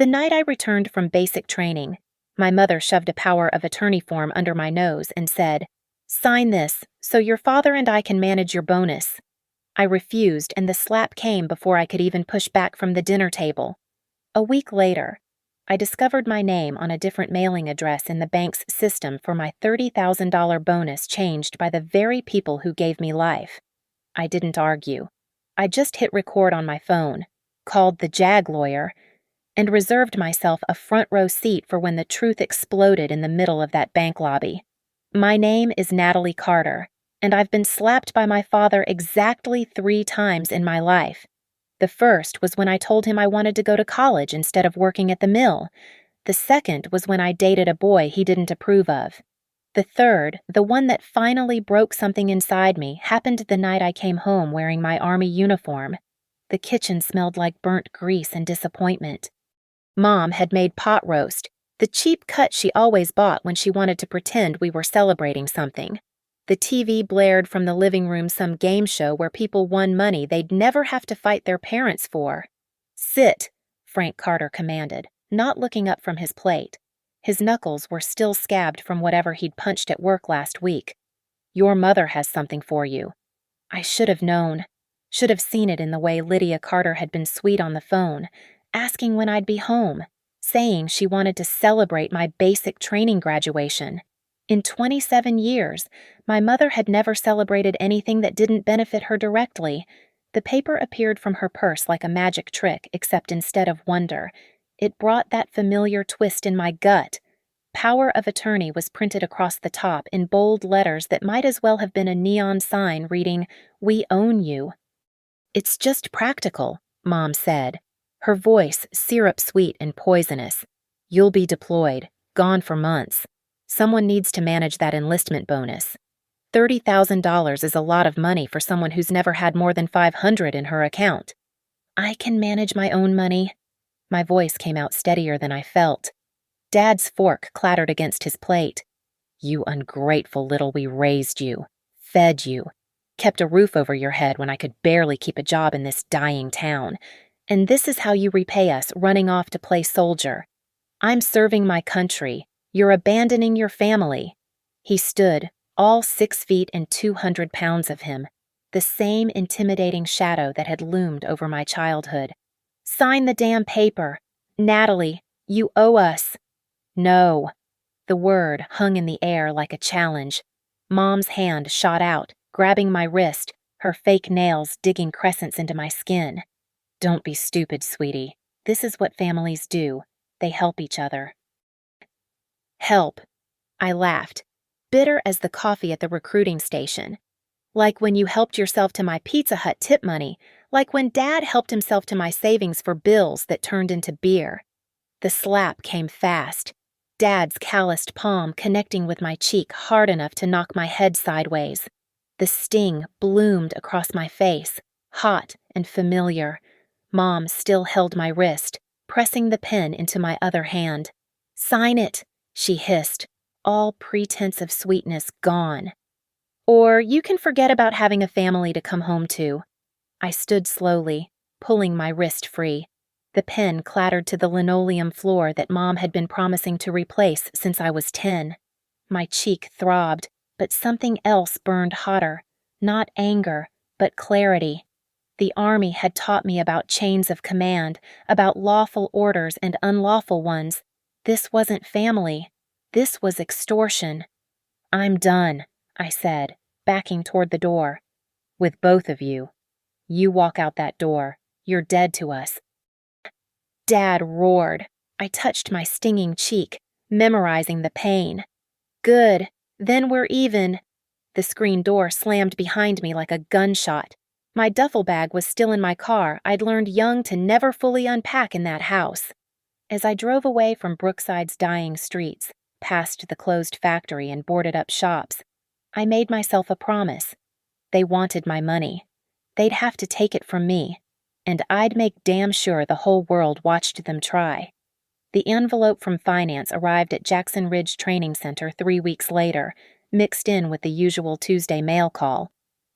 The night I returned from basic training, my mother shoved a power of attorney form under my nose and said, "Sign this, so your father and I can manage your bonus." I refused, and the slap came before I could even push back from the dinner table. A week later, I discovered my name on a different mailing address in the bank's system for my $30,000 bonus changed by the very people who gave me life. I didn't argue. I just hit record on my phone, called the JAG lawyer, and reserved myself a front row seat for when the truth exploded in the middle of that bank lobby. My name is Natalie Carter, and I've been slapped by my father exactly 3 times in my life. The first was when I told him I wanted to go to college instead of working at the mill. The second was when I dated a boy he didn't approve of. The third, the one that finally broke something inside me, happened the night I came home wearing my army uniform. The kitchen smelled like burnt grease and disappointment. Mom had made pot roast, the cheap cut she always bought when she wanted to pretend we were celebrating something. The TV blared from the living room some game show where people won money they'd never have to fight their parents for. "Sit," Frank Carter commanded, not looking up from his plate. His knuckles were still scabbed from whatever he'd punched at work last week. "Your mother has something for you." I should have known. Should have seen it in the way Lydia Carter had been sweet on the phone, asking when I'd be home, saying she wanted to celebrate my basic training graduation. In 27 years, my mother had never celebrated anything that didn't benefit her directly. The paper appeared from her purse like a magic trick, except instead of wonder, it brought that familiar twist in my gut. Power of attorney was printed across the top in bold letters that might as well have been a neon sign reading, "We own you." "It's just practical," Mom said, her voice syrup-sweet and poisonous. "You'll be deployed, gone for months. Someone needs to manage that enlistment bonus. $30,000 is a lot of money for someone who's never had more than $500 in her account." "I can manage my own money." My voice came out steadier than I felt. Dad's fork clattered against his plate. "You ungrateful little, we raised you, fed you, kept a roof over your head when I could barely keep a job in this dying town. And this is how you repay us, running off to play soldier. I'm serving my country. You're abandoning your family." He stood, all 6 feet and 200 pounds of him, the same intimidating shadow that had loomed over my childhood. "Sign the damn paper. Natalie, you owe us." "No." The word hung in the air like a challenge. Mom's hand shot out, grabbing my wrist, her fake nails digging crescents into my skin. "Don't be stupid, sweetie. This is what families do. They help each other." "Help." I laughed, bitter as the coffee at the recruiting station. "Like when you helped yourself to my Pizza Hut tip money, like when Dad helped himself to my savings for bills that turned into beer." The slap came fast, Dad's calloused palm connecting with my cheek hard enough to knock my head sideways. The sting bloomed across my face, hot and familiar. Mom still held my wrist, pressing the pen into my other hand. "Sign it," she hissed, all pretense of sweetness gone. "Or you can forget about having a family to come home to." I stood slowly, pulling my wrist free. The pen clattered to the linoleum floor that Mom had been promising to replace since I was 10. My cheek throbbed, but something else burned hotter. Not anger, but clarity. The Army had taught me about chains of command, about lawful orders and unlawful ones. This wasn't family. This was extortion. "I'm done," I said, backing toward the door. "With both of you. You walk out that door. You're dead to us." Dad roared. I touched my stinging cheek, memorizing the pain. "Good. Then we're even." The screen door slammed behind me like a gunshot. My duffel bag was still in my car. I'd learned young to never fully unpack in that house. As I drove away from Brookside's dying streets, past the closed factory and boarded-up shops, I made myself a promise. They wanted my money. They'd have to take it from me, and I'd make damn sure the whole world watched them try. The envelope from finance arrived at Jackson Ridge Training Center 3 weeks later, mixed in with the usual Tuesday mail call.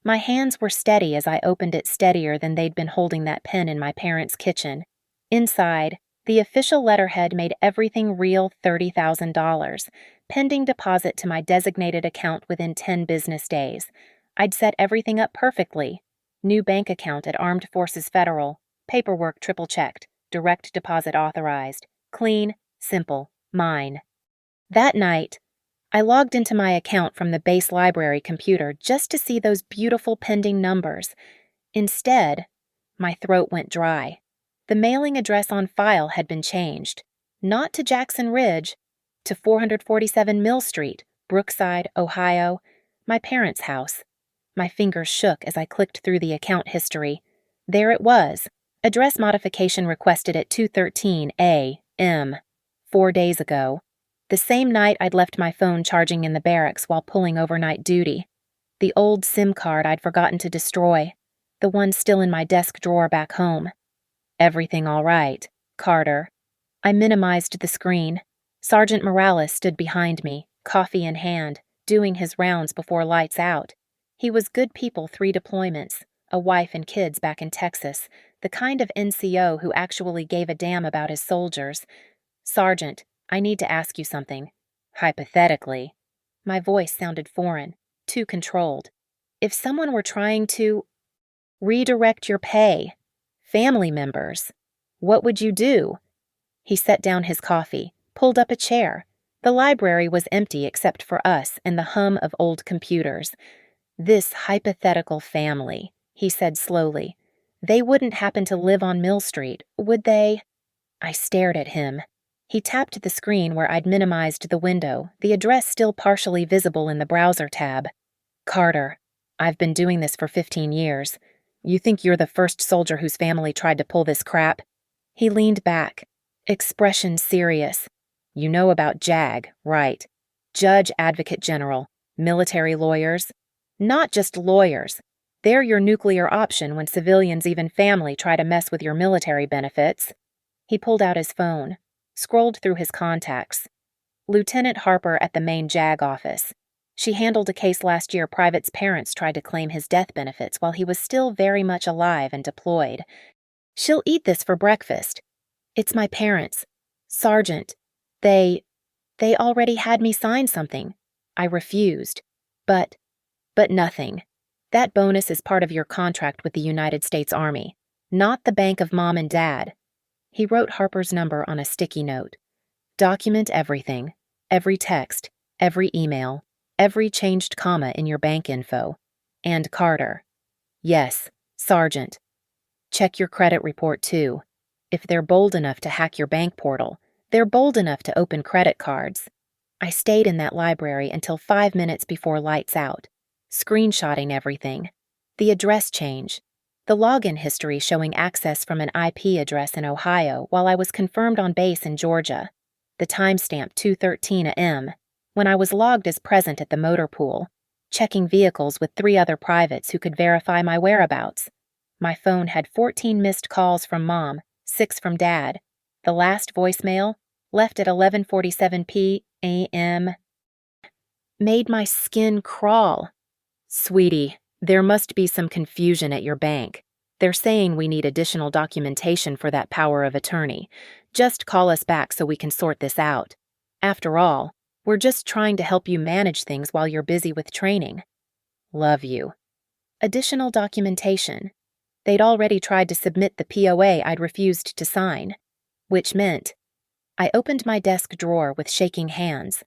My hands were steady as I opened it, steadier than they'd been holding that pen in my parents' kitchen. Inside, The official letterhead made everything real $30,000, pending deposit to my designated account within 10 business days. I'd set everything up perfectly. New bank account at Armed Forces Federal. Paperwork triple-checked. Direct deposit authorized. Clean, simple, mine. That night, I logged into my account from the base library computer just to see those beautiful pending numbers. Instead, my throat went dry. The mailing address on file had been changed, not to Jackson Ridge, to 447 Mill Street, Brookside, Ohio, my parents' house. My fingers shook as I clicked through the account history. There it was, address modification requested at 2:13 a.m. 4 days ago. The same night I'd left my phone charging in the barracks while pulling overnight duty. The old SIM card I'd forgotten to destroy, the one still in my desk drawer back home. Everything all right, Carter. I minimized the screen. Sergeant Morales stood behind me, coffee in hand, doing his rounds before lights out. He was good people 3 deployments, a wife and kids back in Texas, the kind of NCO who actually gave a damn about his soldiers. Sergeant, I need to ask you something. Hypothetically. My voice sounded foreign, too controlled. If someone were trying to redirect your pay, family members, what would you do? He set down his coffee, pulled up a chair. The library was empty except for us and the hum of old computers. This hypothetical family, he said slowly. They wouldn't happen to live on Mill Street, would they? I stared at him. He tapped the screen where I'd minimized the window, the address still partially visible in the browser tab. Carter, I've been doing this for 15 years. You think you're the first soldier whose family tried to pull this crap? He leaned back, expression serious. You know about JAG, right? Judge Advocate General, military lawyers. Not just lawyers. They're your nuclear option when civilians, even family, try to mess with your military benefits. He pulled out his phone, scrolled through his contacts. Lieutenant Harper at the main JAG office. She handled a case last year Private's parents tried to claim his death benefits while he was still very much alive and deployed. She'll eat this for breakfast. It's my parents. Sergeant. They already had me sign something. I refused. But nothing. That bonus is part of your contract with the United States Army, not the bank of Mom and Dad. He wrote Harper's number on a sticky note. Document everything. Every text. Every email. Every changed comma in your bank info. And Carter. Yes, Sergeant. Check your credit report too. If they're bold enough to hack your bank portal, they're bold enough to open credit cards. I stayed in that library until 5 minutes before lights out, screenshotting everything. The address change. The login history showing access from an IP address in Ohio while I was confirmed on base in Georgia. The timestamp 2:13 a.m. when I was logged as present at the motor pool, checking vehicles with 3 other privates who could verify my whereabouts. My phone had 14 missed calls from Mom, 6 from Dad. The last voicemail, left at 11:47 p.m., made my skin crawl. Sweetie, there must be some confusion at your bank. They're saying we need additional documentation for that power of attorney. Just call us back so we can sort this out. After all, we're just trying to help you manage things while you're busy with training. Love you. Additional documentation. They'd already tried to submit the POA I'd refused to sign, which meant I opened my desk drawer with shaking hands.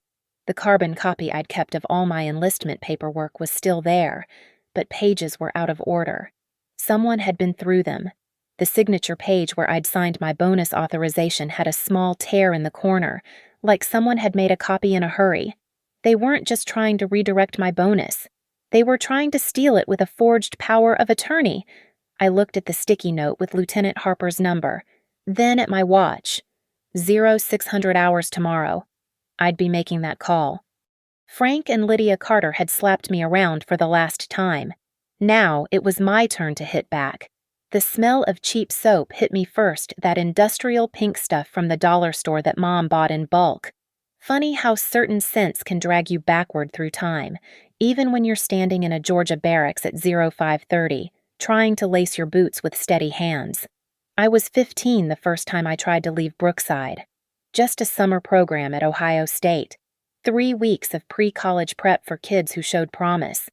The carbon copy I'd kept of all my enlistment paperwork was still there, but pages were out of order. Someone had been through them. The signature page where I'd signed my bonus authorization had a small tear in the corner, like someone had made a copy in a hurry. They weren't just trying to redirect my bonus. They were trying to steal it with a forged power of attorney. I looked at the sticky note with Lieutenant Harper's number, then at my watch. 0600 hours tomorrow. I'd be making that call. Frank and Lydia Carter had slapped me around for the last time. Now it was my turn to hit back. The smell of cheap soap hit me first, that industrial pink stuff from the dollar store that Mom bought in bulk. Funny how certain scents can drag you backward through time, even when you're standing in a Georgia barracks at 0530, trying to lace your boots with steady hands. I was 15 the first time I tried to leave Brookside. Just a summer program at Ohio State. 3 weeks of pre-college prep for kids who showed promise.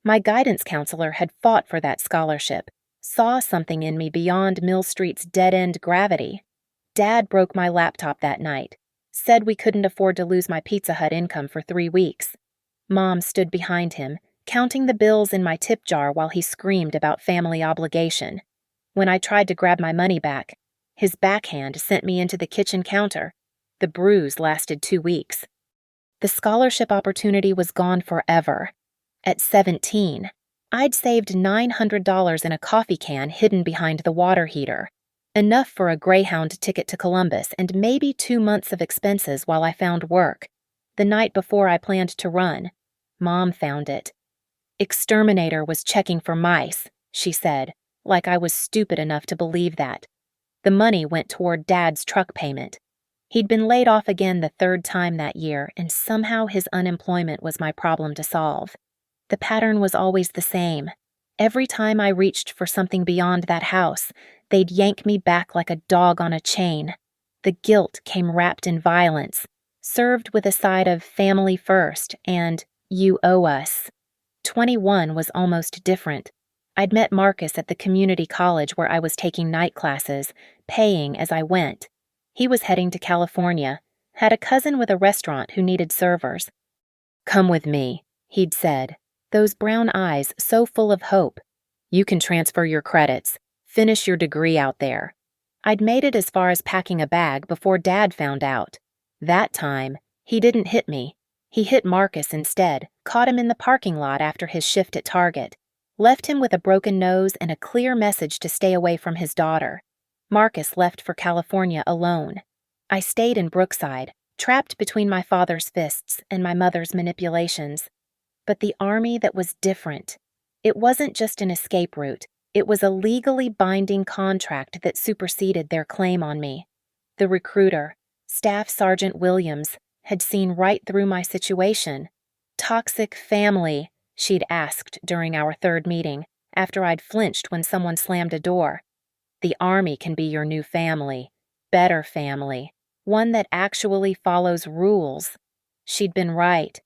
My guidance counselor had fought for that scholarship, saw something in me beyond Mill Street's dead-end gravity. Dad broke my laptop that night, said we couldn't afford to lose my Pizza Hut income for 3 weeks. Mom stood behind him, counting the bills in my tip jar while he screamed about family obligation. When I tried to grab my money back, his backhand sent me into the kitchen counter. The bruise lasted 2 weeks. The scholarship opportunity was gone forever. At 17, I'd saved $900 in a coffee can hidden behind the water heater, enough for a Greyhound ticket to Columbus and maybe 2 months of expenses while I found work. The night before I planned to run, Mom found it. "Exterminator was checking for mice," she said, like I was stupid enough to believe that. The money went toward Dad's truck payment. He'd been laid off again the 3rd time that year, and somehow his unemployment was my problem to solve. The pattern was always the same. Every time I reached for something beyond that house, they'd yank me back like a dog on a chain. The guilt came wrapped in violence, served with a side of family first and you owe us. 21 was almost different. I'd met Marcus at the community college where I was taking night classes, paying as I went. He was heading to California, had a cousin with a restaurant who needed servers. "Come with me," he'd said, those brown eyes so full of hope. "You can transfer your credits, finish your degree out there." I'd made it as far as packing a bag before Dad found out. That time, he didn't hit me. He hit Marcus instead, caught him in the parking lot after his shift at Target, left him with a broken nose and a clear message to stay away from his daughter. Marcus left for California alone. I stayed in Brookside, trapped between my father's fists and my mother's manipulations. But the army that was different. It wasn't just an escape route. It was a legally binding contract that superseded their claim on me. The recruiter, Staff Sergeant Williams, had seen right through my situation. "Toxic family," she'd asked during our 3rd meeting, after I'd flinched when someone slammed a door. "The Army can be your new family. Better family. One that actually follows rules." She'd been right.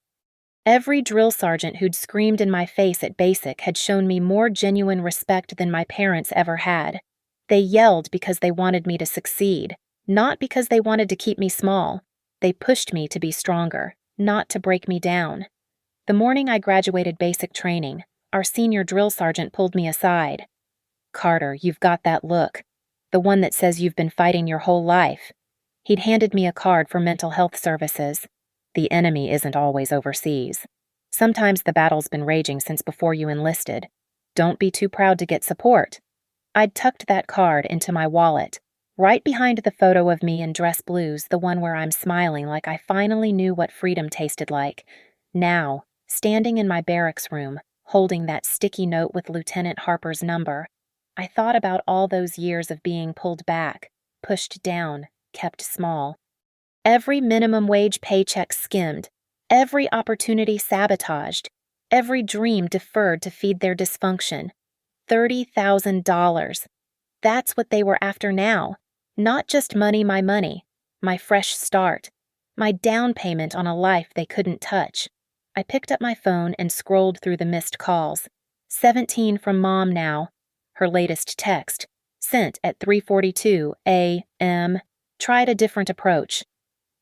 Every drill sergeant who'd screamed in my face at basic had shown me more genuine respect than my parents ever had. They yelled because they wanted me to succeed, not because they wanted to keep me small. They pushed me to be stronger, not to break me down. The morning I graduated basic training, our senior drill sergeant pulled me aside. "Carter, you've got that look. The one that says you've been fighting your whole life." He'd handed me a card for mental health services. "The enemy isn't always overseas. Sometimes the battle's been raging since before you enlisted. Don't be too proud to get support." I'd tucked that card into my wallet, right behind the photo of me in dress blues, the one where I'm smiling like I finally knew what freedom tasted like. Now, standing in my barracks room, holding that sticky note with Lieutenant Harper's number, I thought about all those years of being pulled back, pushed down, kept small. Every minimum wage paycheck skimmed, every opportunity sabotaged, every dream deferred to feed their dysfunction. $30,000. That's what they were after now. Not just money, my fresh start, my down payment on a life they couldn't touch. I picked up my phone and scrolled through the missed calls. 17 from Mom now. Her latest text, sent at 3:42 a.m. Tried a different approach.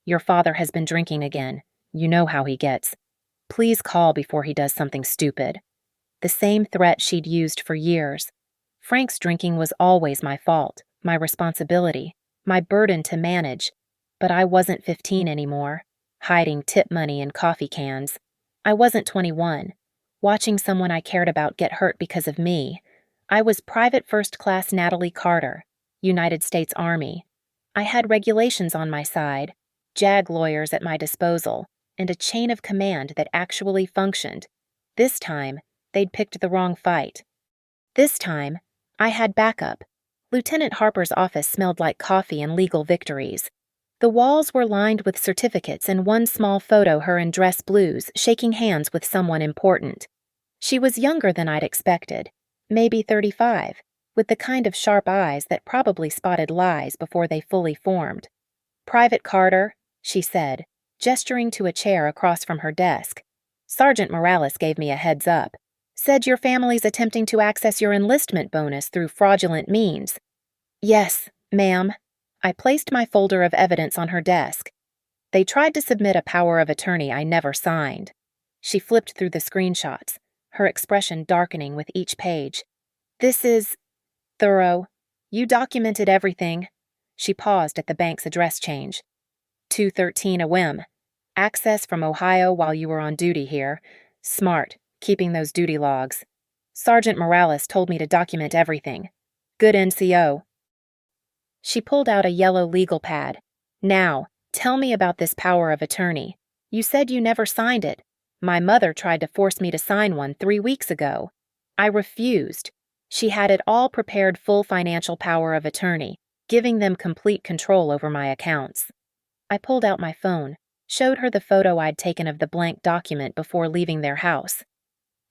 "Your father has been drinking again. You know how he gets. Please call before he does something stupid." The same threat she'd used for years. Frank's drinking was always my fault, my responsibility, my burden to manage. But I wasn't 15 anymore, hiding tip money in coffee cans. I wasn't 21, watching someone I cared about get hurt because of me. I was Private First Class Natalie Carter, United States Army. I had regulations on my side, JAG lawyers at my disposal, and a chain of command that actually functioned. This time, they'd picked the wrong fight. This time, I had backup. Lieutenant Harper's office smelled like coffee and legal victories. The walls were lined with certificates and one small photo her in dress blues shaking hands with someone important. She was younger than I'd expected, maybe 35. with the kind of sharp eyes that probably spotted lies before they fully formed. "Private Carter," she said, gesturing to a chair across from her desk. "Sergeant Morales gave me a heads up. Said your family's attempting to access your enlistment bonus through fraudulent means." "Yes, ma'am." I placed my folder of evidence on her desk. "They tried to submit a power of attorney I never signed." She flipped through the screenshots, her expression darkening with each page. "This is thorough. You documented everything." She paused at the bank's address change. 213 a whim. Access from Ohio while you were on duty here. Smart, keeping those duty logs. Sergeant Morales told me to document everything. Good NCO. She pulled out a yellow legal pad. "Now, tell me about this power of attorney. You said you never signed it. My mother tried to force me to sign one 3 weeks ago. I refused. She had it all prepared, full financial power of attorney, giving them complete control over my accounts." I pulled out my phone, showed her the photo I'd taken of the blank document before leaving their house.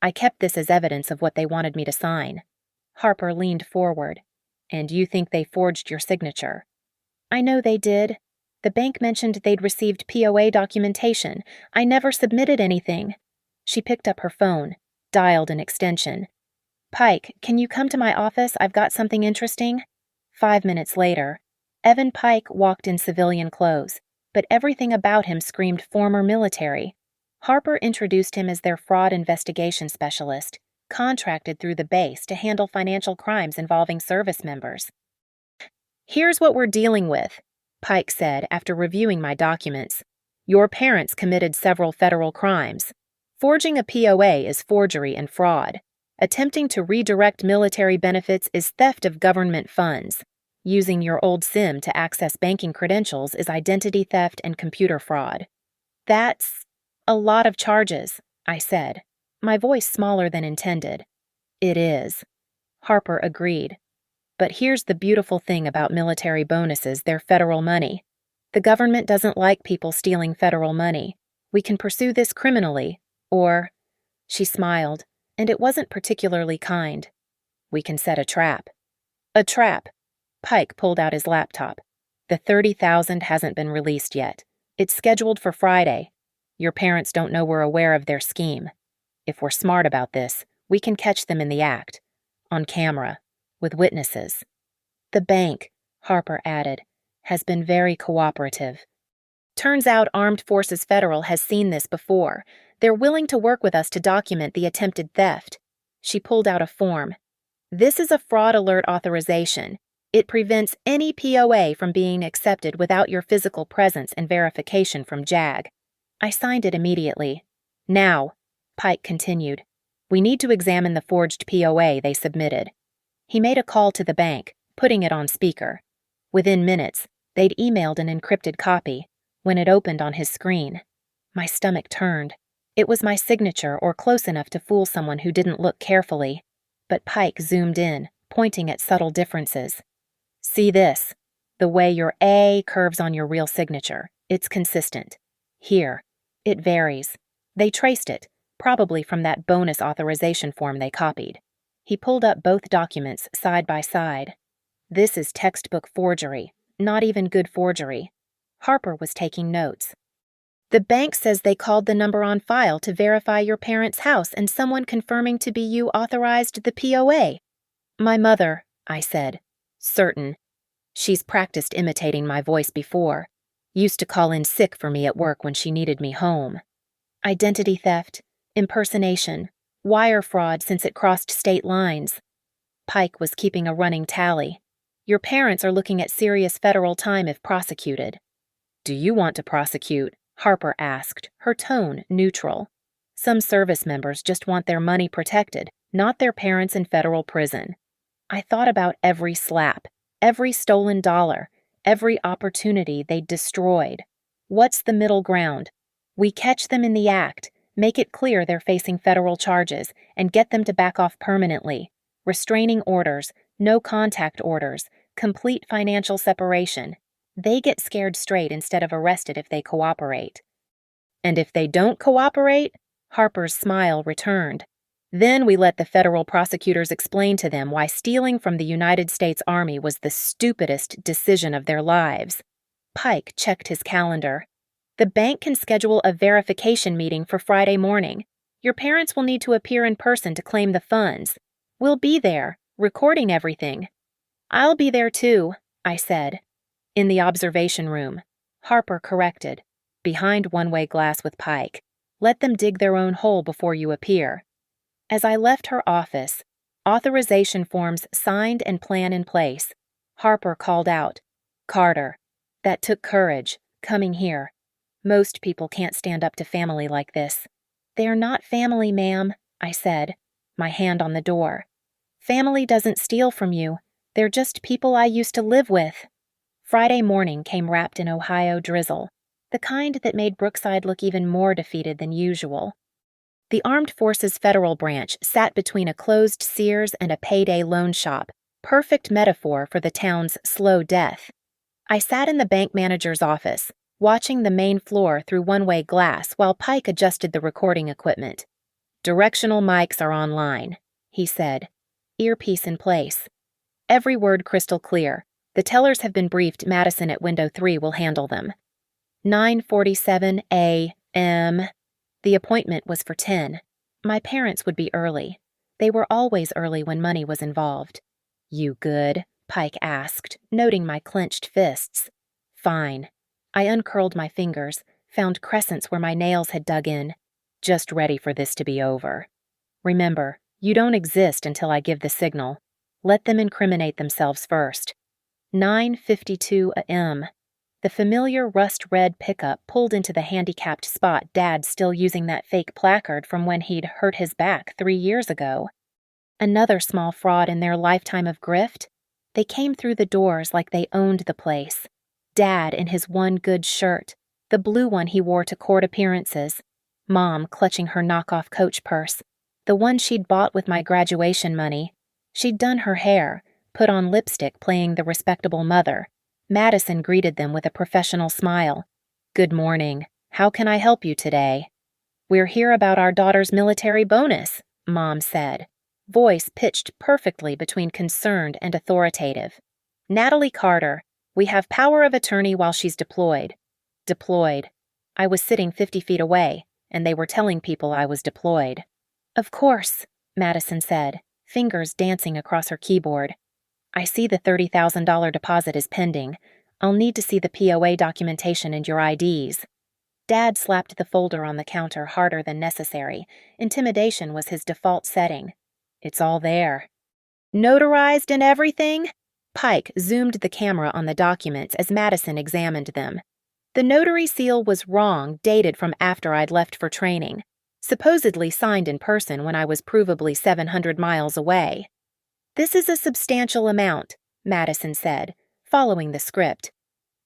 "I kept this as evidence of what they wanted me to sign." Harper leaned forward. "And you think they forged your signature?" "I know they did. The bank mentioned they'd received POA documentation. I never submitted anything." She picked up her phone, dialed an extension. "Pike, can you come to my office? I've got something interesting." 5 minutes later, Evan Pike walked in civilian clothes, but everything about him screamed former military. Harper introduced him as their fraud investigation specialist, contracted through the base to handle financial crimes involving service members. "Here's what we're dealing with," Pike said after reviewing my documents. "Your parents committed several federal crimes. Forging a POA is forgery and fraud. Attempting to redirect military benefits is theft of government funds. Using your old SIM to access banking credentials is identity theft and computer fraud." "That's a lot of charges," I said, my voice smaller than intended. "It is," Harper agreed. "But here's the beautiful thing about military bonuses: they're federal money. The government doesn't like people stealing federal money. We can pursue this criminally, or—" She smiled, and it wasn't particularly kind. "We can set a trap." "A trap?" Pike pulled out his laptop. "The 30,000 hasn't been released yet. It's scheduled for Friday. Your parents don't know we're aware of their scheme. If we're smart about this, we can catch them in the act. On camera. With witnesses. The bank," Harper added, "has been very cooperative. Turns out Armed Forces Federal has seen this before. They're willing to work with us to document the attempted theft." She pulled out a form. "This is a fraud alert authorization. It prevents any POA from being accepted without your physical presence and verification from JAG." I signed it immediately. "Now," Pike continued, "we need to examine the forged POA they submitted." He made a call to the bank, putting it on speaker. Within minutes, they'd emailed an encrypted copy. When it opened on his screen, my stomach turned. It was my signature, or close enough to fool someone who didn't look carefully. But Pike zoomed in, pointing at subtle differences. "See this? The way your A curves on your real signature. It's consistent. Here, it varies. They traced it, probably from that bonus authorization form they copied." He pulled up both documents side by side. "This is textbook forgery, not even good forgery." Harper was taking notes. "The bank says they called the number on file to verify your parents' house, and someone confirming to be you authorized the POA." "My mother," I said. "Certain. She's practiced imitating my voice before. Used to call in sick for me at work when she needed me home." "Identity theft, impersonation, wire fraud since it crossed state lines." Pike was keeping a running tally. "Your parents are looking at serious federal time if prosecuted." "Do you want to prosecute?" Harper asked, her tone neutral. "Some service members just want their money protected, not their parents in federal prison." I thought about every slap, every stolen dollar, every opportunity they'd destroyed. What's the middle ground? We catch them in the act, make it clear they're facing federal charges, and get them to back off permanently. Restraining orders, no contact orders, complete financial separation. They get scared straight instead of arrested if they cooperate. "And if they don't cooperate?" Harper's smile returned. Then we let the federal prosecutors explain to them why stealing from the United States Army was the stupidest decision of their lives. Pike checked his calendar. The bank can schedule a verification meeting for Friday morning. Your parents will need to appear in person to claim the funds. We'll be there, recording everything. I'll be there too, I said. In the observation room, Harper corrected. Behind one-way glass with Pike. Let them dig their own hole before you appear. As I left her office, authorization forms signed and plan in place, Harper called out, "Carter, that took courage, coming here. Most people can't stand up to family like this." "They're not family, ma'am," I said, my hand on the door. "Family doesn't steal from you. They're just people I used to live with." Friday morning came wrapped in Ohio drizzle, the kind that made Brookside look even more defeated than usual. The Armed Forces Federal Branch sat between a closed Sears and a payday loan shop, perfect metaphor for the town's slow death. I sat in the bank manager's office, watching the main floor through one-way glass while Pike adjusted the recording equipment. "Directional mics are online," he said, earpiece in place. Every word crystal clear. The tellers have been briefed Madison at window 3 will handle them. 9:47 a.m. The appointment was for 10. My parents would be early. They were always early when money was involved. "You good?" Pike asked, noting my clenched fists. "Fine." I uncurled my fingers, found crescents where my nails had dug in. "Just ready for this to be over. Remember, you don't exist until I give the signal. Let them incriminate themselves first." 9:52 a.m. The familiar rust-red pickup pulled into the handicapped spot Dad's still using that fake placard from when he'd hurt his back 3 years ago. Another small fraud in their lifetime of grift. They came through the doors like they owned the place. Dad in his one good shirt, the blue one he wore to court appearances. Mom clutching her knockoff Coach purse, the one she'd bought with my graduation money. She'd done her hair, put on lipstick playing the respectable mother. Madison greeted them with a professional smile. "Good morning. How can I help you today?" "We're here about our daughter's military bonus," Mom said, voice pitched perfectly between concerned and authoritative. "Natalie Carter, we have power of attorney while she's deployed." Deployed. I was sitting 50 feet away, and they were telling people I was deployed. "Of course," Madison said, fingers dancing across her keyboard. "I see the $30,000 deposit is pending. I'll need to see the POA documentation and your IDs." Dad slapped the folder on the counter harder than necessary. Intimidation was his default setting. "It's all there." "Notarized and everything?" Pike zoomed the camera on the documents as Madison examined them. The notary seal was wrong, dated from after I'd left for training. Supposedly signed in person when I was provably 700 miles away. "This is a substantial amount," Madison said, following the script.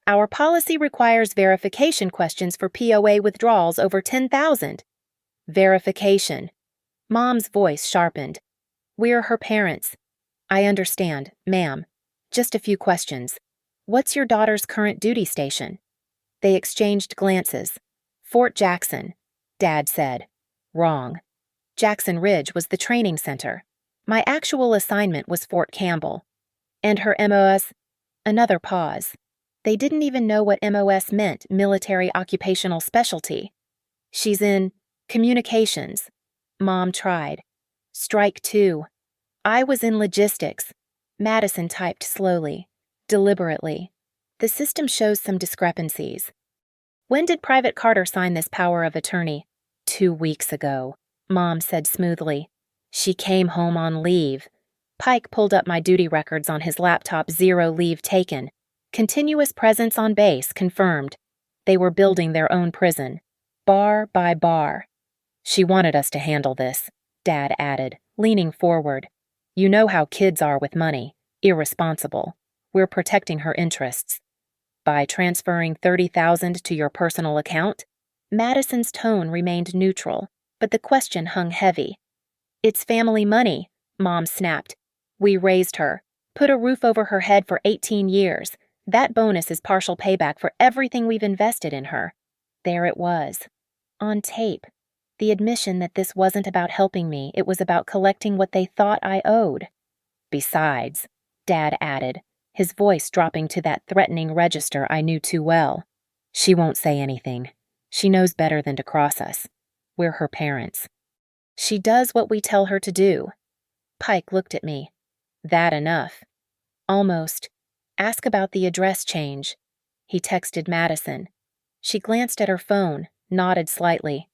"Our policy requires verification questions for POA withdrawals over 10,000. "Verification." Mom's voice sharpened. "We're her parents." "I understand, ma'am. Just a few questions. What's your daughter's current duty station?" They exchanged glances. "Fort Jackson," Dad said. Wrong. Jackson Ridge was the training center. My actual assignment was Fort Campbell. "And her MOS?" Another pause. They didn't even know what MOS meant, military occupational specialty. "She's in communications." Mom tried. "Strike 2. I was in logistics." Madison typed slowly, deliberately. "The system shows some discrepancies." "When did Private Carter sign this power of attorney?" 2 weeks ago, Mom said smoothly. "She came home on leave." Pike pulled up my duty records on his laptop. 0 leave taken. Continuous presence on base confirmed. They were building their own prison, bar by bar. "She wanted us to handle this," Dad added, leaning forward. "You know how kids are with money, irresponsible. We're protecting her interests." "By transferring 30,000 to your personal account?" Madison's tone remained neutral, but the question hung heavy. "It's family money," Mom snapped. "We raised her, put a roof over her head for 18 years. That bonus is partial payback for everything we've invested in her." There it was. On tape. The admission that this wasn't about helping me, it was about collecting what they thought I owed. Besides, Dad added, his voice dropping to that threatening register I knew too well. She won't say anything. She knows better than to cross us. We're her parents. She does what we tell her to do. Pike looked at me. That enough? Almost. Ask about the address change. He texted Madison. She glanced at her phone, nodded slightly.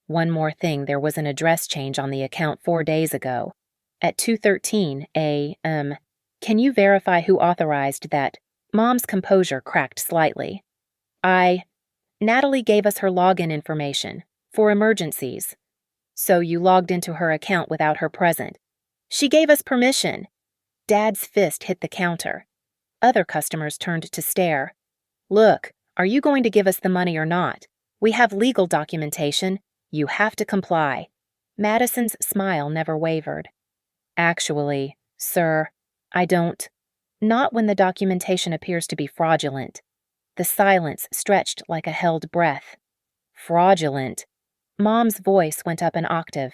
One more thing, there was an address change on the account 4 days ago. At 2:13 a.m. Can you verify who authorized that? Mom's composure cracked slightly. Natalie gave us her login information. For emergencies. So you logged into her account without her present. She gave us permission. Dad's fist hit the counter. Other customers turned to stare. Look, are you going to give us the money or not? We have legal documentation. You have to comply. Madison's smile never wavered. Actually, sir, I don't. Not when the documentation appears to be fraudulent. The silence stretched like a held breath. Fraudulent? Mom's voice went up an octave.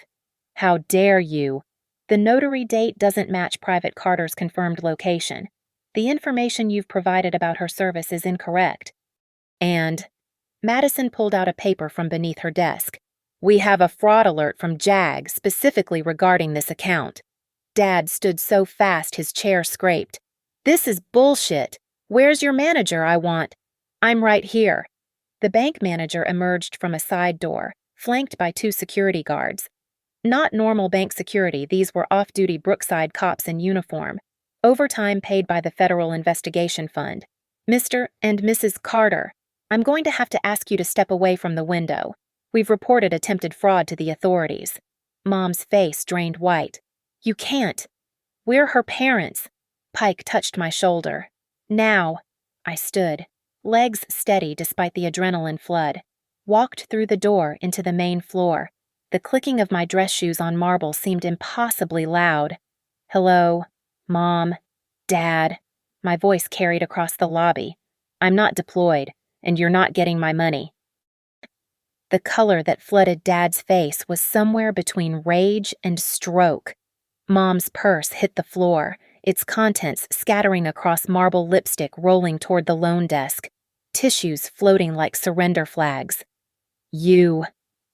How dare you? The notary date doesn't match Private Carter's confirmed location. The information you've provided about her service is incorrect. And Madison pulled out a paper from beneath her desk. We have a fraud alert from JAG specifically regarding this account. Dad stood so fast his chair scraped. This is bullshit. Where's your manager, I want? I'm right here. The bank manager emerged from a side door, flanked by 2 security guards. Not normal bank security, these were off-duty Brookside cops in uniform, overtime paid by the Federal Investigation Fund. Mr. and Mrs. Carter, I'm going to have to ask you to step away from the window. We've reported attempted fraud to the authorities. Mom's face drained white. You can't. We're her parents. Pike touched my shoulder. Now. I stood, legs steady despite the adrenaline flood, walked through the door into the main floor. The clicking of my dress shoes on marble seemed impossibly loud. Hello, Mom, Dad. My voice carried across the lobby. I'm not deployed, and you're not getting my money. The color that flooded Dad's face was somewhere between rage and stroke. Mom's purse hit the floor, its contents scattering across marble lipstick rolling toward the loan desk, tissues floating like surrender flags. You,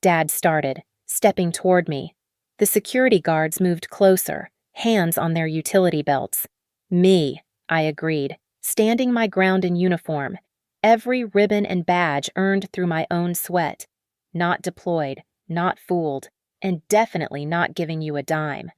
Dad started, stepping toward me. The security guards moved closer, hands on their utility belts. Me, I agreed, standing my ground in uniform, every ribbon and badge earned through my own sweat. Not deployed, not fooled, and definitely not giving you a dime.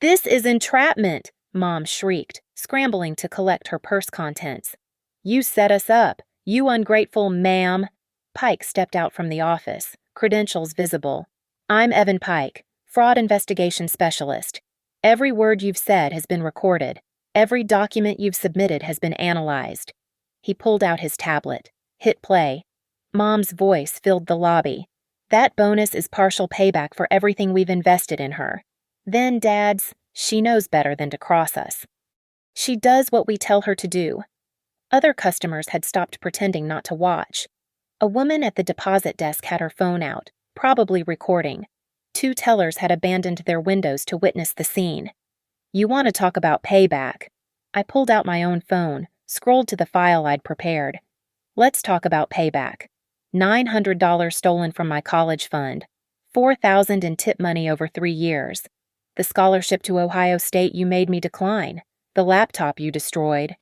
This is entrapment, Mom shrieked, scrambling to collect her purse contents. You set us up, you ungrateful ma'am. Pike stepped out from the office, credentials visible. I'm Evan Pike, fraud investigation specialist. Every word you've said has been recorded. Every document you've submitted has been analyzed. He pulled out his tablet, hit play. Mom's voice filled the lobby. That bonus is partial payback for everything we've invested in her. Then Dad's, she knows better than to cross us. She does what we tell her to do. Other customers had stopped pretending not to watch. A woman at the deposit desk had her phone out, probably recording. 2 tellers had abandoned their windows to witness the scene. You want to talk about payback? I pulled out my own phone, scrolled to the file I'd prepared. Let's talk about payback. $900 stolen from my college fund. $4,000 in tip money over 3 years. The scholarship to Ohio State you made me decline. The laptop you destroyed.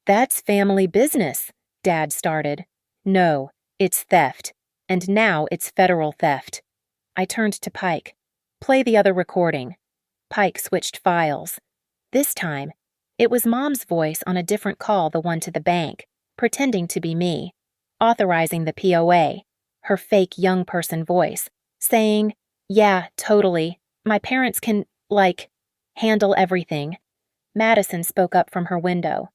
That's family business, Dad started. No, it's theft. And now it's federal theft. I turned to Pike. Play the other recording. Pike switched files. This time, it was Mom's voice on a different call, the one to the bank, pretending to be me, authorizing the POA, her fake young person voice, saying, yeah, totally, my parents can, handle everything. Madison spoke up from her window.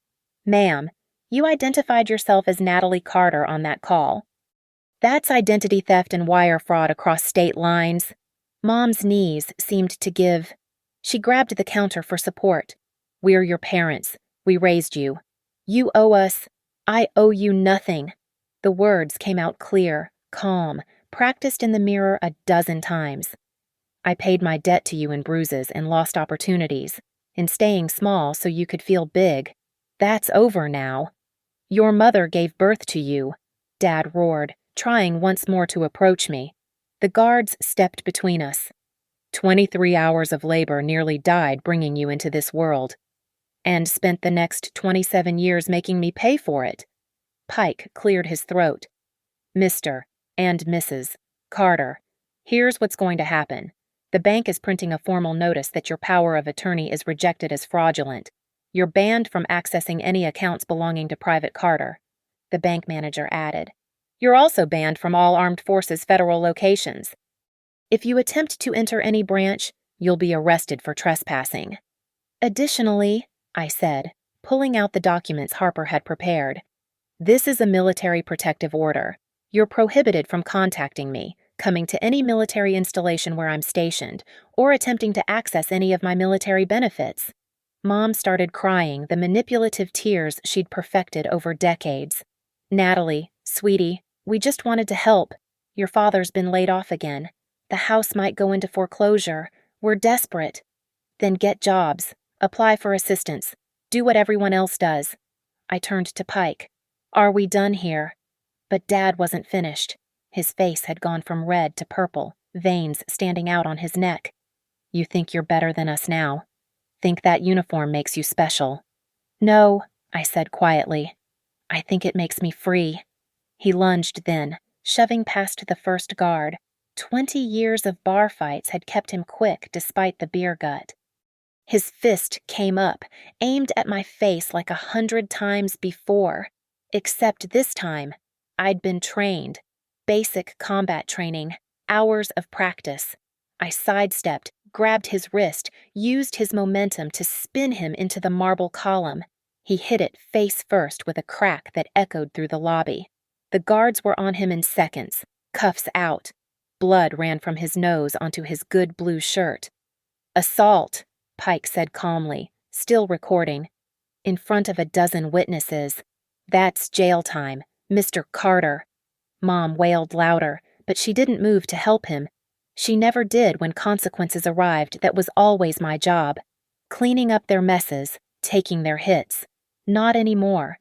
Ma'am, you identified yourself as Natalie Carter on that call. That's identity theft and wire fraud across state lines. Mom's knees seemed to give. She grabbed the counter for support. We're your parents. We raised you. You owe us. I owe you nothing. The words came out clear, calm, practiced in the mirror a dozen times. I paid my debt to you in bruises and lost opportunities, in staying small so you could feel big. That's over now. Your mother gave birth to you, Dad roared, trying once more to approach me. The guards stepped between us. 23 hours of labor nearly died bringing you into this world, and spent the next 27 years making me pay for it. Pike cleared his throat. Mr. and Mrs. Carter, here's what's going to happen. The bank is printing a formal notice that your power of attorney is rejected as fraudulent. You're banned from accessing any accounts belonging to Private Carter. The bank manager added. You're also banned from all armed forces federal locations. If you attempt to enter any branch, you'll be arrested for trespassing. Additionally, I said, pulling out the documents Harper had prepared, this is a military protective order. You're prohibited from contacting me, coming to any military installation where I'm stationed, or attempting to access any of my military benefits. Mom started crying, the manipulative tears she'd perfected over decades. Natalie, sweetie, we just wanted to help. Your father's been laid off again. The house might go into foreclosure. We're desperate. Then get jobs. Apply for assistance. Do what everyone else does. I turned to Pike. Are we done here? But Dad wasn't finished. His face had gone from red to purple, veins standing out on his neck. You think you're better than us now? Think that uniform makes you special? No, I said quietly. I think it makes me free. He lunged then, shoving past the first guard. 20 years of bar fights had kept him quick despite the beer gut. His fist came up, aimed at my face like 100 times before, except this time, I'd been trained. Basic combat training, hours of practice. I sidestepped, grabbed his wrist, used his momentum to spin him into the marble column. He hit it face first with a crack that echoed through the lobby. The guards were on him in seconds, cuffs out. Blood ran from his nose onto his good blue shirt. Assault, Pike said calmly, still recording. In front of a dozen witnesses. That's jail time, Mr. Carter. Mom wailed louder, but she didn't move to help him. She never did when consequences arrived. That was always my job. Cleaning up their messes, taking their hits. Not anymore.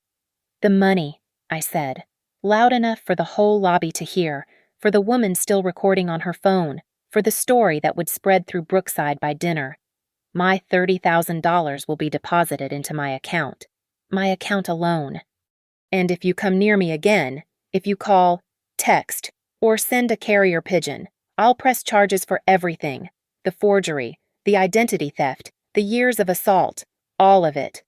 The money, I said, loud enough for the whole lobby to hear, for the woman still recording on her phone, for the story that would spread through Brookside by dinner. My $30,000 will be deposited into my account. My account alone. And if you come near me again, if you call, text, or send a carrier pigeon, I'll press charges for everything. The forgery, the identity theft, the years of assault, all of it.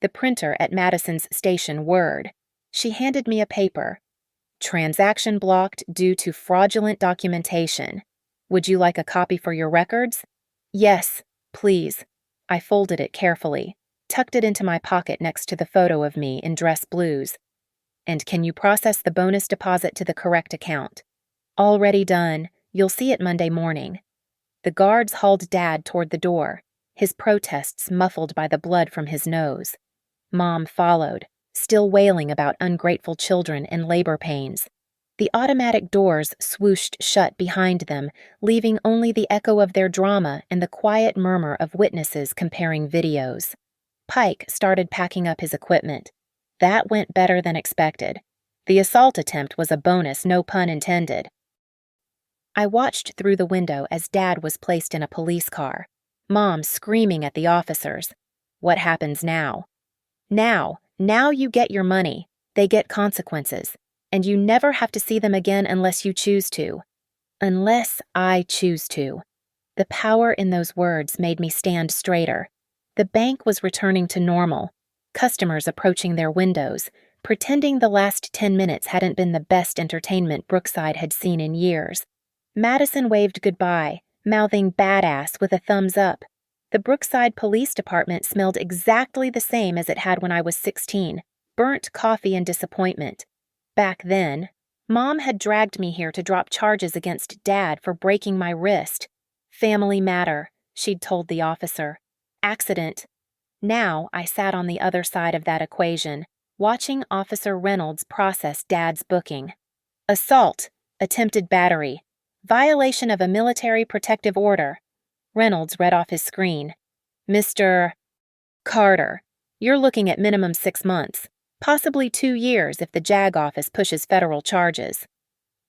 The printer at Madison's station whirred. She handed me a paper. Transaction blocked due to fraudulent documentation. Would you like a copy for your records? Yes, please. I folded it carefully, tucked it into my pocket next to the photo of me in dress blues. And can you process the bonus deposit to the correct account? Already done. You'll see it Monday morning. The guards hauled Dad toward the door, his protests muffled by the blood from his nose. Mom followed, still wailing about ungrateful children and labor pains. The automatic doors swooshed shut behind them, leaving only the echo of their drama and the quiet murmur of witnesses comparing videos. Pike started packing up his equipment. That went better than expected. The assault attempt was a bonus, no pun intended. I watched through the window as Dad was placed in a police car, Mom screaming at the officers. What happens now? Now you get your money. They get consequences. And you never have to see them again unless you choose to. Unless I choose to. The power in those words made me stand straighter. The bank was returning to normal. Customers approaching their windows, pretending the last 10 minutes hadn't been the best entertainment Brookside had seen in years. Madison waved goodbye, mouthing badass with a thumbs up. The Brookside Police Department smelled exactly the same as it had when I was 16, burnt coffee and disappointment. Back then, Mom had dragged me here to drop charges against Dad for breaking my wrist. Family matter, she'd told the officer. Accident. Now I sat on the other side of that equation, watching Officer Reynolds process Dad's booking. Assault, Attempted battery. Violation of a military protective order. Reynolds read off his screen. Mr. Carter, you're looking at minimum 6 months, possibly 2 years if the JAG office pushes federal charges.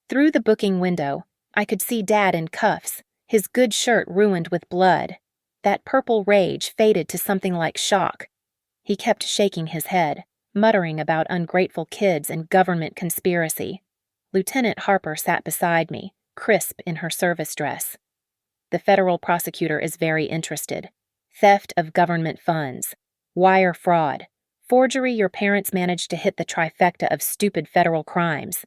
Through the booking window, I could see Dad in cuffs, his good shirt ruined with blood. That purple rage faded to something like shock. He kept shaking his head, muttering about ungrateful kids and government conspiracy. Lieutenant Harper sat beside me, crisp in her service dress. The federal prosecutor is very interested. Theft of government funds, wire fraud, forgery. Your parents managed to hit the trifecta of stupid federal crimes.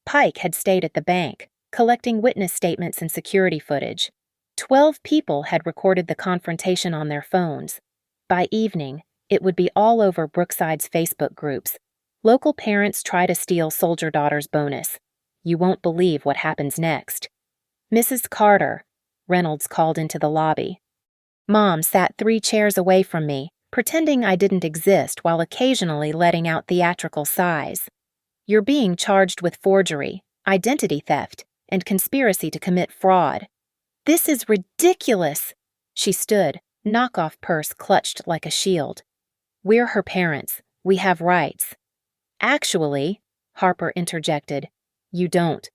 Pike had stayed at the bank, collecting witness statements and security footage. 12 people had recorded the confrontation on their phones. By evening, it would be all over Brookside's Facebook groups. Local parents try to steal soldier daughter's bonus. You won't believe what happens next. Mrs. Carter, Reynolds called into the lobby. Mom sat 3 chairs away from me, pretending I didn't exist while occasionally letting out theatrical sighs. You're being charged with forgery, identity theft, and conspiracy to commit fraud. This is ridiculous! She stood, knockoff purse clutched like a shield. We're her parents. We have rights. Actually, Harper interjected, you don't.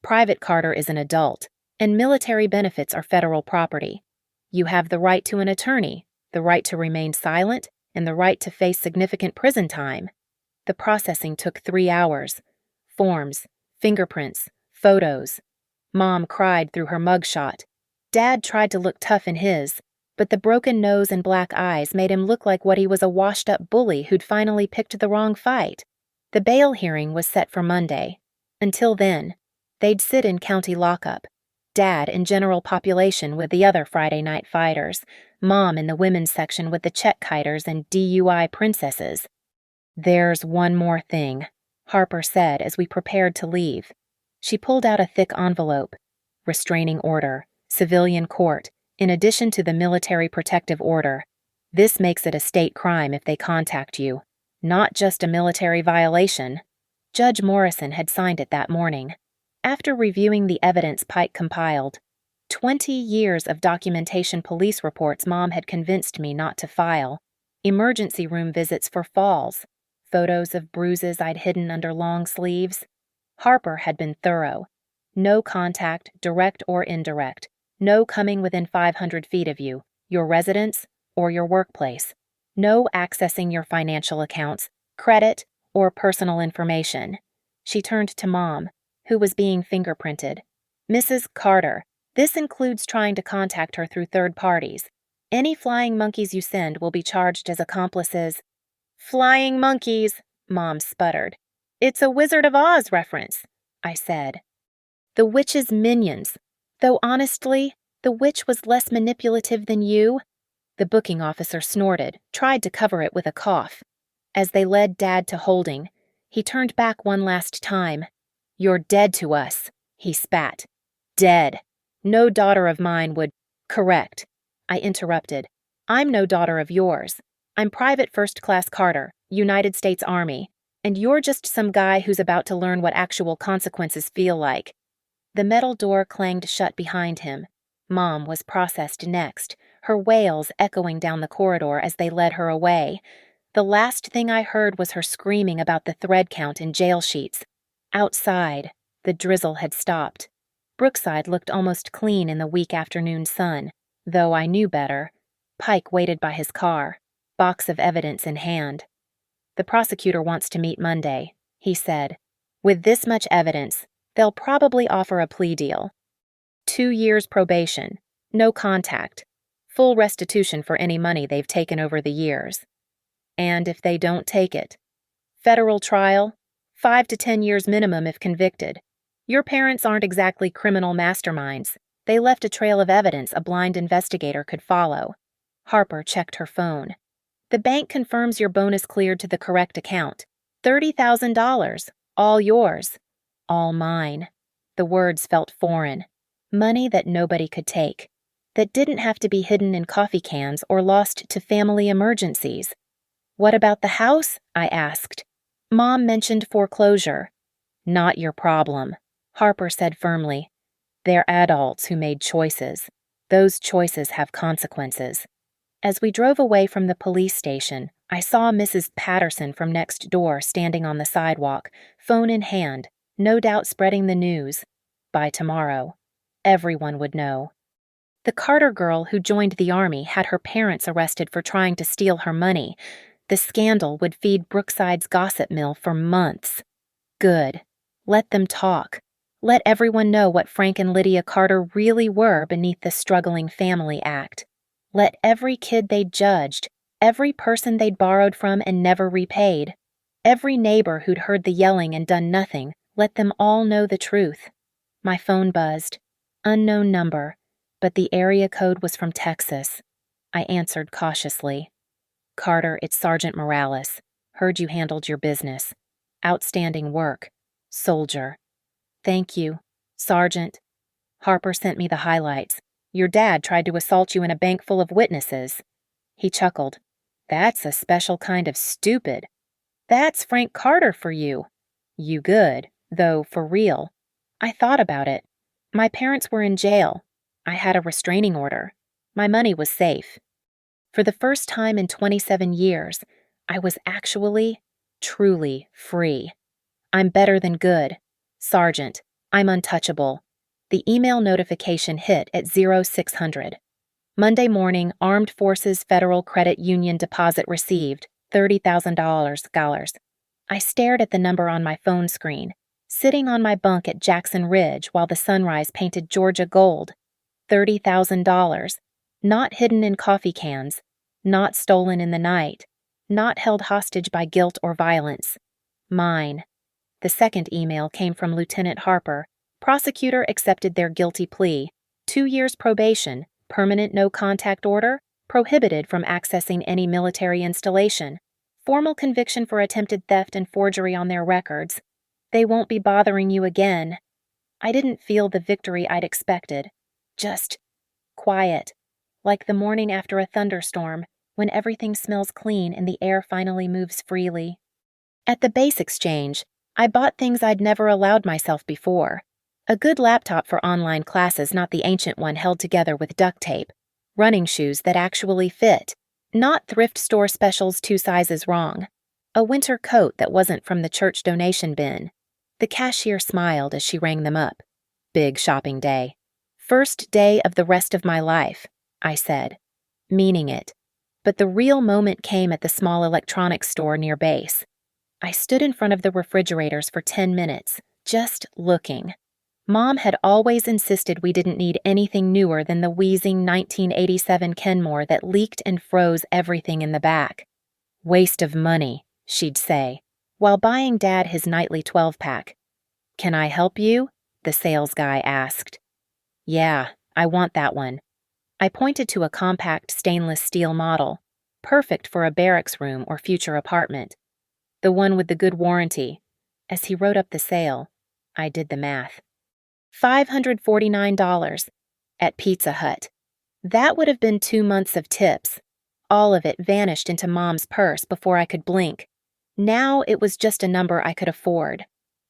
Private Carter is an adult, and military benefits are federal property. You have the right to an attorney, the right to remain silent, and the right to face significant prison time. The processing took 3 hours. Forms, fingerprints, photos. Mom cried through her mugshot. Dad tried to look tough in his, but the broken nose and black eyes made him look like what he was, a washed-up bully who'd finally picked the wrong fight. The bail hearing was set for Monday. Until then, they'd sit in county lockup. Dad in general population with the other Friday night fighters, Mom in the women's section with the check-kiters and DUI princesses. There's one more thing, Harper said as we prepared to leave. She pulled out a thick envelope. Restraining order, civilian court, in addition to the military protective order. This makes it a state crime if they contact you, not just a military violation. Judge Morrison had signed it that morning. After reviewing the evidence Pike compiled, 20 years of documentation, police reports Mom had convinced me not to file, emergency room visits for falls, photos of bruises I'd hidden under long sleeves. Harper had been thorough. No contact, direct or indirect. No coming within 500 feet of you, your residence, or your workplace. No accessing your financial accounts, credit, or personal information. She turned to Mom, who was being fingerprinted. Mrs. Carter, this includes trying to contact her through third parties. Any flying monkeys you send will be charged as accomplices. Flying monkeys, Mom sputtered. It's a Wizard of Oz reference, I said. The witch's minions. Though honestly, the witch was less manipulative than you. The booking officer snorted, tried to cover it with a cough. As they led Dad to holding, he turned back one last time. You're dead to us, he spat. Dead. No daughter of mine would... Correct. I interrupted. I'm no daughter of yours. I'm Private First Class Carter, United States Army, and you're just some guy who's about to learn what actual consequences feel like. The metal door clanged shut behind him. Mom was processed next, her wails echoing down the corridor as they led her away. The last thing I heard was her screaming about the thread count in jail sheets. Outside, the drizzle had stopped. Brookside looked almost clean in the weak afternoon sun, though I knew better. Pike waited by his car, box of evidence in hand. The prosecutor wants to meet Monday, he said. With this much evidence, they'll probably offer a plea deal. 2 years probation, no contact, full restitution for any money they've taken over the years. And if they don't take it, federal trial, 5 to 10 years minimum if convicted. Your parents aren't exactly criminal masterminds. They left a trail of evidence a blind investigator could follow. Harper checked her phone. The bank confirms your bonus cleared to the correct account. $30,000, all yours. All mine. The words felt foreign. Money that nobody could take. That didn't have to be hidden in coffee cans or lost to family emergencies. What about the house? I asked. Mom mentioned foreclosure. Not your problem, Harper said firmly. They're adults who made choices. Those choices have consequences. As we drove away from the police station, I saw Mrs. Patterson from next door standing on the sidewalk, phone in hand, no doubt spreading the news. By tomorrow, everyone would know. The Carter girl who joined the army had her parents arrested for trying to steal her money. The scandal would feed Brookside's gossip mill for months. Good. Let them talk. Let everyone know what Frank and Lydia Carter really were beneath the struggling family act. Let every kid they'd judged, every person they'd borrowed from and never repaid, every neighbor who'd heard the yelling and done nothing, let them all know the truth. My phone buzzed. Unknown number, but the area code was from Texas. I answered cautiously. Carter, it's Sergeant Morales. Heard you handled your business. Outstanding work. Soldier. Thank you, Sergeant. Harper sent me the highlights. Your dad tried to assault you in a bank full of witnesses. He chuckled. That's a special kind of stupid. That's Frank Carter for you. You good, though for real. I thought about it. My parents were in jail. I had a restraining order. My money was safe. For the first time in 27 years, I was actually, truly free. I'm better than good. Sergeant, I'm untouchable. The email notification hit at 0600. Monday morning, Armed Forces Federal Credit Union deposit received, $30,000. I stared at the number on my phone screen, sitting on my bunk at Jackson Ridge while the sunrise painted Georgia gold. $30,000. Not hidden in coffee cans, not stolen in the night, not held hostage by guilt or violence. Mine. The second email came from Lieutenant Harper. Prosecutor accepted their guilty plea. 2 years probation, permanent no-contact order, prohibited from accessing any military installation. Formal conviction for attempted theft and forgery on their records. They won't be bothering you again. I didn't feel the victory I'd expected. Just quiet, like the morning after a thunderstorm, when everything smells clean and the air finally moves freely. At the base exchange, I bought things I'd never allowed myself before. A good laptop for online classes, not the ancient one held together with duct tape. Running shoes that actually fit. Not thrift store specials 2 sizes wrong. A winter coat that wasn't from the church donation bin. The cashier smiled as she rang them up. Big shopping day. First day of the rest of my life, I said, meaning it. But the real moment came at the small electronics store near base. I stood in front of the refrigerators for 10 minutes, just looking. Mom had always insisted we didn't need anything newer than the wheezing 1987 Kenmore that leaked and froze everything in the back. Waste of money, she'd say, while buying Dad his nightly 12-pack. Can I help you? The sales guy asked. Yeah, I want that one. I pointed to a compact stainless steel model, perfect for a barracks room or future apartment. The one with the good warranty. As he wrote up the sale, I did the math. $549 at Pizza Hut. That would have been 2 months of tips. All of it vanished into Mom's purse before I could blink. Now it was just a number I could afford.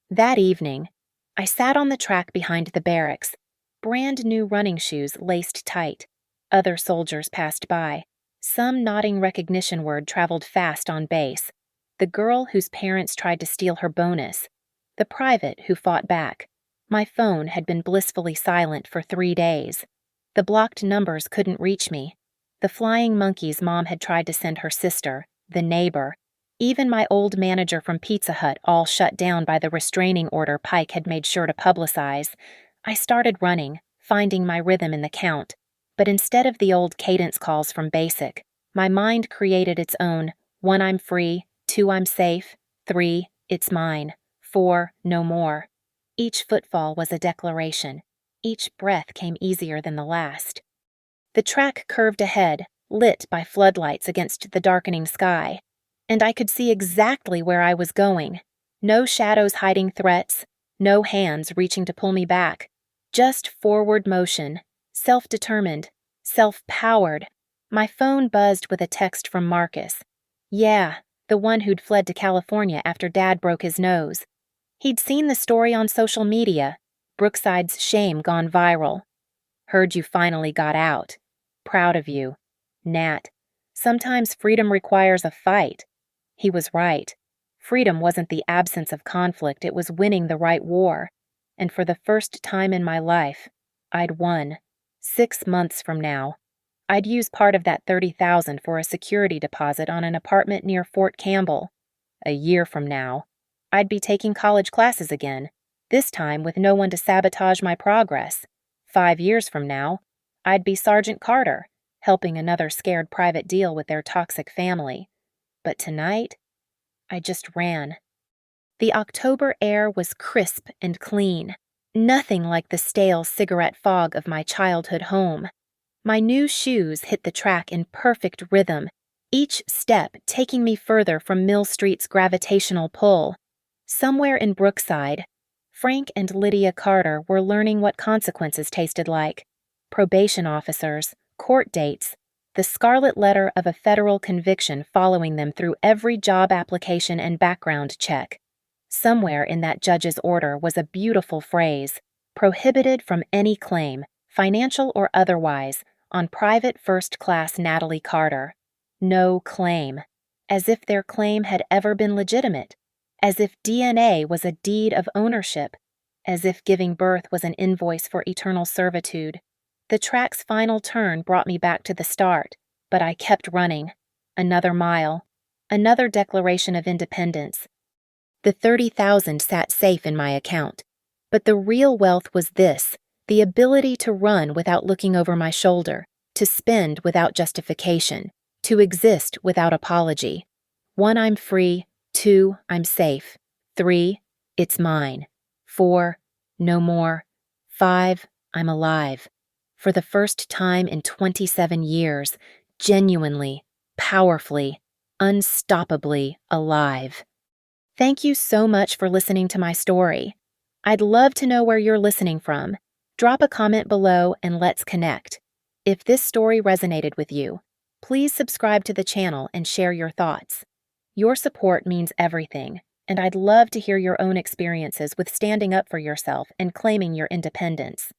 That evening, I sat on the track behind the barracks, brand new running shoes laced tight. Other soldiers passed by. Some nodding recognition word traveled fast on base. The girl whose parents tried to steal her bonus. The private who fought back. My phone had been blissfully silent for 3 days. The blocked numbers couldn't reach me. The flying monkeys Mom had tried to send her sister, the neighbor, even my old manager from Pizza Hut, all shut down by the restraining order Pike had made sure to publicize. I started running, finding my rhythm in the count. But instead of the old cadence calls from basic, my mind created its own 1 I'm free, 2 I'm safe, 3 it's mine, 4 no more. Each footfall was a declaration. Each breath came easier than the last. The track curved ahead, lit by floodlights against the darkening sky, and I could see exactly where I was going. No shadows hiding threats, no hands reaching to pull me back. Just forward motion, self-determined, self-powered. My phone buzzed with a text from Marcus. Yeah, the one who'd fled to California after Dad broke his nose. He'd seen the story on social media. Brookside's shame gone viral. Heard you finally got out. Proud of you. Nat. Sometimes freedom requires a fight. He was right. Freedom wasn't the absence of conflict, it was winning the right war. And for the first time in my life, I'd won. 6 months from now, I'd use part of that $30,000 for a security deposit on an apartment near Fort Campbell. A year from now, I'd be taking college classes again, this time with no one to sabotage my progress. 5 years from now, I'd be Sergeant Carter, helping another scared private deal with their toxic family. But tonight, I just ran. The October air was crisp and clean, nothing like the stale cigarette fog of my childhood home. My new shoes hit the track in perfect rhythm, each step taking me further from Mill Street's gravitational pull. Somewhere in Brookside, Frank and Lydia Carter were learning what consequences tasted like. Probation officers, court dates, the scarlet letter of a federal conviction following them through every job application and background check. Somewhere in that judge's order was a beautiful phrase, prohibited from any claim, financial or otherwise, on Private First Class Natalie Carter. No claim. As if their claim had ever been legitimate. As if DNA was a deed of ownership. As if giving birth was an invoice for eternal servitude. The track's final turn brought me back to the start, but I kept running. Another mile. Another declaration of independence. The $30,000 sat safe in my account. But the real wealth was this, the ability to run without looking over my shoulder, to spend without justification, to exist without apology. 1, I'm free. 2, I'm safe. 3, it's mine. 4, no more. 5, I'm alive. For the first time in 27 years, genuinely, powerfully, unstoppably alive. Thank you so much for listening to my story. I'd love to know where you're listening from. Drop a comment below and let's connect. If this story resonated with you, please subscribe to the channel and share your thoughts. Your support means everything, and I'd love to hear your own experiences with standing up for yourself and claiming your independence.